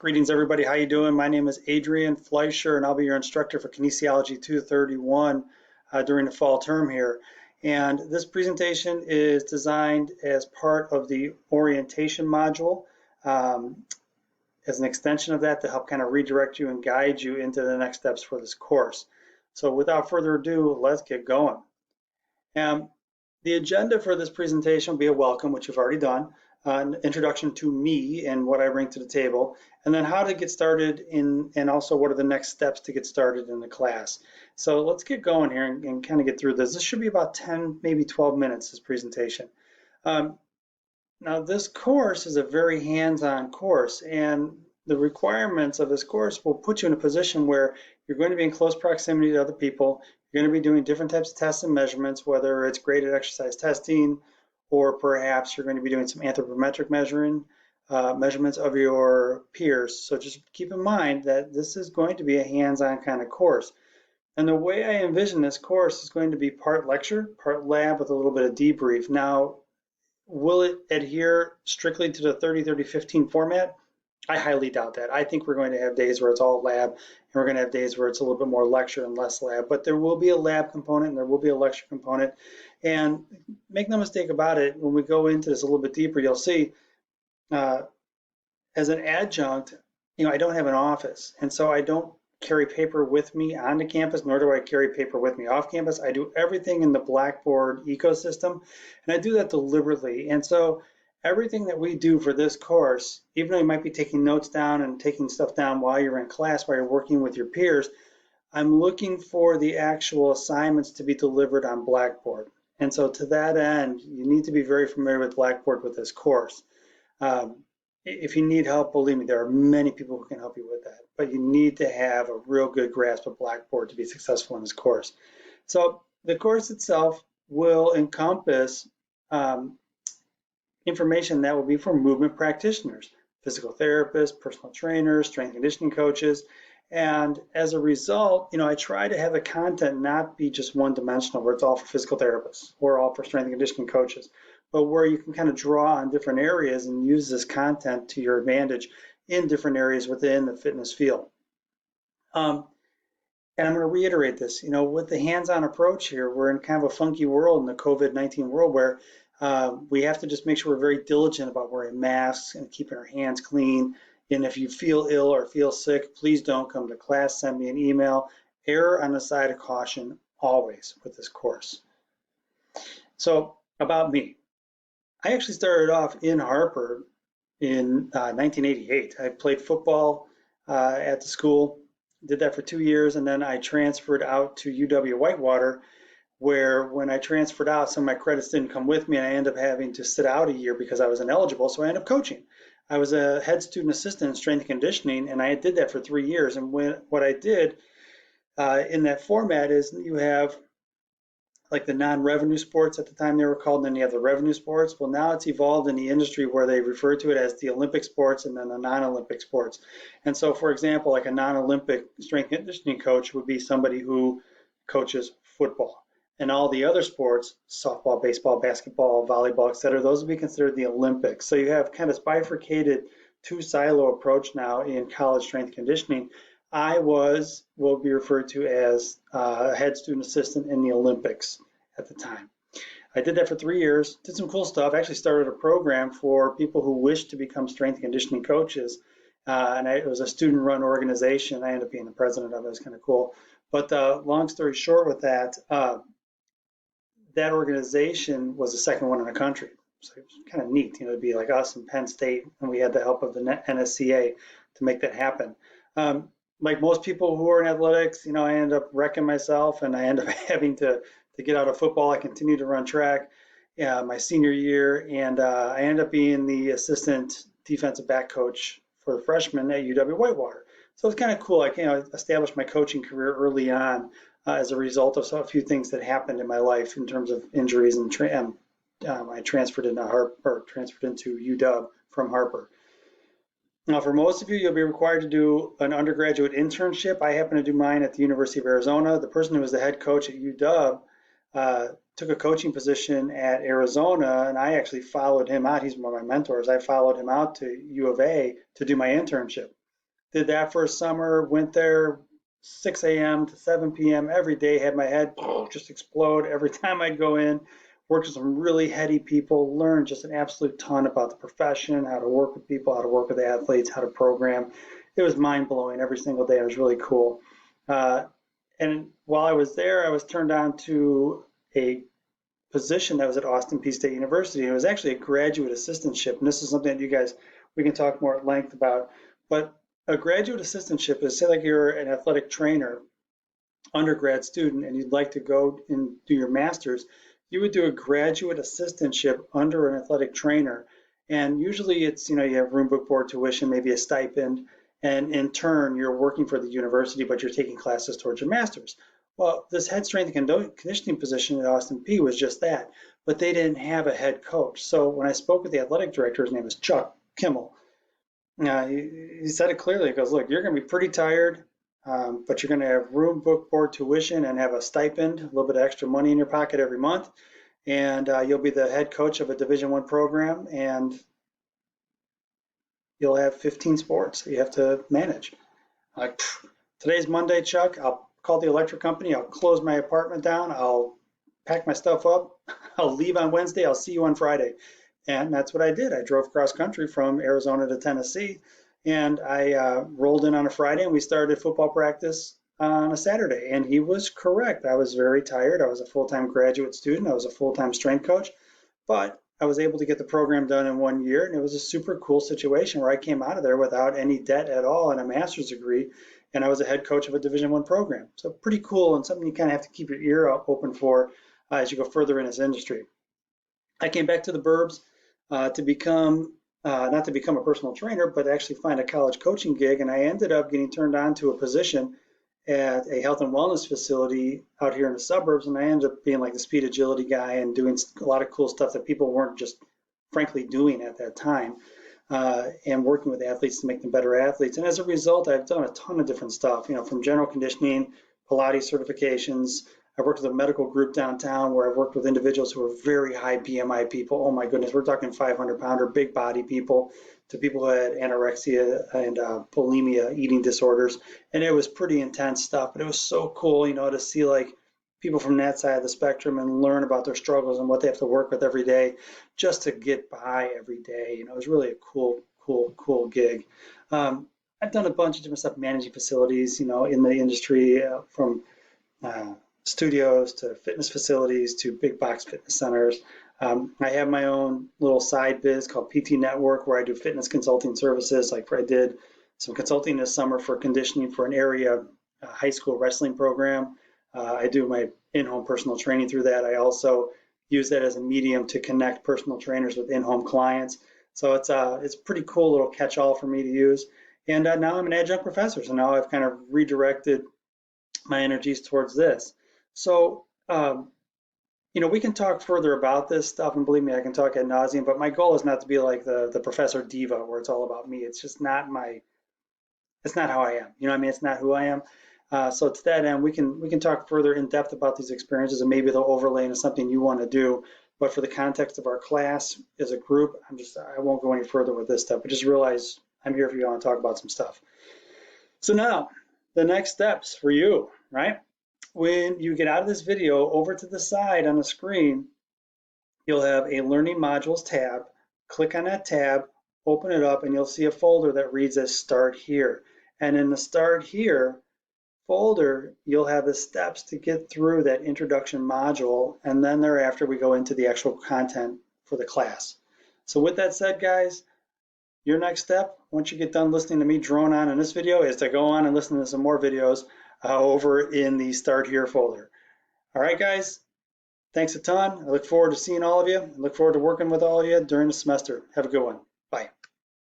Greetings, everybody. How you doing? My name is Adrian Fleischer, and I'll be your instructor for Kinesiology 231 during the fall term here. And this presentation is designed as part of the orientation module as an extension of that to help kind of redirect you and guide you into the next steps for this course. So without further ado, let's get going. The agenda for this presentation will be a welcome, which you've already done, an introduction to me and what I bring to the table, and then how to get started and also what are the next steps to get started in the class. So let's get going here and kind of get through this. This should be about 10, maybe 12 minutes, this presentation. Now this course is a very hands-on course, and the requirements of this course will put you in a position where you're going to be in close proximity to other people. You're going to be doing different types of tests and measurements, whether it's graded exercise testing, or perhaps you're going to be doing some anthropometric measurements of your peers. So just keep in mind that this is going to be a hands-on kind of course. And the way I envision this course is going to be part lecture, part lab with a little bit of debrief. Now, will it adhere strictly to the 30-30-15 format? I highly doubt that. I think we're going to have days where it's all lab, and we're going to have days where it's a little bit more lecture and less lab. But there will be a lab component and there will be a lecture component. And make no mistake about it, when we go into this a little bit deeper, you'll see as an adjunct, I don't have an office. And so I don't carry paper with me onto campus, nor do I carry paper with me off campus. I do everything in the Blackboard ecosystem, and I do that deliberately. And so everything that we do for this course, even though you might be taking notes down and taking stuff down while you're in class, while you're working with your peers, I'm looking for the actual assignments to be delivered on Blackboard. And so to that end, you need to be very familiar with Blackboard with this course. If you need help, believe me, there are many people who can help you with that, but you need to have a real good grasp of Blackboard to be successful in this course. So the course itself will encompass information that will be for movement practitioners, physical therapists, personal trainers, strength and conditioning coaches. And as a result, I try to have the content not be just one-dimensional, where it's all for physical therapists or all for strength and conditioning coaches, but where you can kind of draw on different areas and use this content to your advantage in different areas within the fitness field. And I'm going to reiterate this, with the hands-on approach here, we're in kind of a funky world in the COVID-19 world where we have to just make sure we're very diligent about wearing masks and keeping our hands clean. And if you feel ill or feel sick, please don't come to class. Send me an email. Err on the side of caution always with this course. So about me. I actually started off in Harper in 1988. I played football at the school, did that for 2 years, and then I transferred out to UW-Whitewater, where when I transferred out, some of my credits didn't come with me, and I ended up having to sit out a year because I was ineligible, so I ended up coaching. I was a head student assistant in strength and conditioning, and I did that for 3 years. And what I did in that format is you have like the non-revenue sports at the time they were called, and then you have the revenue sports. Well, now it's evolved in the industry where they refer to it as the Olympic sports and then the non-Olympic sports. And so, for example, like a non-Olympic strength and conditioning coach would be somebody who coaches football. And all the other sports, softball, baseball, basketball, volleyball, et cetera, those would be considered the Olympics. So you have kind of bifurcated two-silo approach now in college strength and conditioning. I was what would be referred to as a head student assistant in the Olympics at the time. I did that for 3 years, did some cool stuff, actually started a program for people who wish to become strength and conditioning coaches. It was a student-run organization. I ended up being the president of it. It was kind of cool. But long story short with that, that organization was the second one in the country. So it was kind of neat, to be like us in Penn State, and we had the help of the NSCA to make that happen. Like most people who are in athletics, I end up wrecking myself, and I end up having to get out of football. I continued to run track my senior year, and I end up being the assistant defensive back coach for the freshmen at UW-Whitewater. So it's kind of cool. I established my coaching career early on as a result of a few things that happened in my life in terms of injuries, and I transferred into UW from Harper. Now, for most of you, you'll be required to do an undergraduate internship. I happen to do mine at the University of Arizona. The person who was the head coach at UW took a coaching position at Arizona, and I actually followed him out. He's one of my mentors. I followed him out to U of A to do my internship. Did that for a summer, went there 6 a.m. to 7 p.m. every day, had my head just explode every time I'd go in. Worked with some really heady people, learned just an absolute ton about the profession, how to work with people, how to work with athletes, how to program. It was mind blowing every single day. It was really cool. Uh, and while I was there, I was turned on to a position that was at Austin Peay State University. It was actually a graduate assistantship, and this is something that you guys we can talk more at length about. But a graduate assistantship is, say, like you're an athletic trainer, undergrad student, and you'd like to go and do your master's, you would do a graduate assistantship under an athletic trainer. And usually it's, you have room, book, board, tuition, maybe a stipend, and in turn, you're working for the university, but you're taking classes towards your master's. Well, this head strength and conditioning position at Austin Peay was just that, but they didn't have a head coach. So when I spoke with the athletic director, his name is Chuck Kimmel. He said it clearly. He goes, look, you're going to be pretty tired, but you're going to have room, book, board, tuition, and have a stipend, a little bit of extra money in your pocket every month, and you'll be the head coach of a Division I program, and you'll have 15 sports that you have to manage. Like, today's Monday, Chuck. I'll call the electric company. I'll close my apartment down. I'll pack my stuff up. I'll leave on Wednesday. I'll see you on Friday. And that's what I did. I drove cross country from Arizona to Tennessee, and I rolled in on a Friday, and we started football practice on a Saturday. And he was correct. I was very tired. I was a full-time graduate student. I was a full-time strength coach, but I was able to get the program done in 1 year, and it was a super cool situation where I came out of there without any debt at all and a master's degree, and I was a head coach of a Division I program. So pretty cool, and something you kind of have to keep your ear open for as you go further in this industry. I came back to the burbs to become, not to become a personal trainer, but actually find a college coaching gig. And I ended up getting turned on to a position at a health and wellness facility out here in the suburbs. And I ended up being like the speed agility guy and doing a lot of cool stuff that people weren't just frankly doing at that time, and working with athletes to make them better athletes. And as a result, I've done a ton of different stuff, from general conditioning, Pilates certifications. I worked with a medical group downtown where I've worked with individuals who are very high BMI people. Oh my goodness, we're talking 500-pounder, big body people, to people who had anorexia and bulimia, eating disorders. And it was pretty intense stuff, but it was so cool, to see like people from that side of the spectrum and learn about their struggles and what they have to work with every day just to get by every day. It was really a cool gig. I've done a bunch of different stuff, managing facilities, in the industry, from studios to fitness facilities to big box fitness centers. I have my own little side biz called PT Network where I do fitness consulting services. Like I did some consulting this summer for conditioning for an area high school wrestling program. I do my in-home personal training through that. I also use that as a medium to connect personal trainers with in-home clients. So it's a pretty cool little catch-all for me to use. And now I'm an adjunct professor, so now I've kind of redirected my energies towards this. So, we can talk further about this stuff, and believe me, I can talk ad nauseum, but my goal is not to be like the Professor Diva where it's all about me. It's just not it's not how I am. You know what I mean? It's not who I am. So to that end, we can talk further in depth about these experiences, and maybe they'll overlay into something you want to do. But for the context of our class as a group, I won't go any further with this stuff, but just realize I'm here for you to talk about some stuff. So now, the next steps for you, right? When you get out of this video, over to the side on the screen, you'll have a Learning Modules tab. Click on that tab, open it up, and you'll see a folder that reads as Start Here. And in the Start Here folder, you'll have the steps to get through that introduction module, and then thereafter we go into the actual content for the class. So with that said, guys, your next step, once you get done listening to me drone on in this video, is to go on and listen to some more videos over in the Start Here folder. All right, guys, thanks a ton. I look forward to seeing all of you. I look forward to working with all of you during the semester. Have a good one.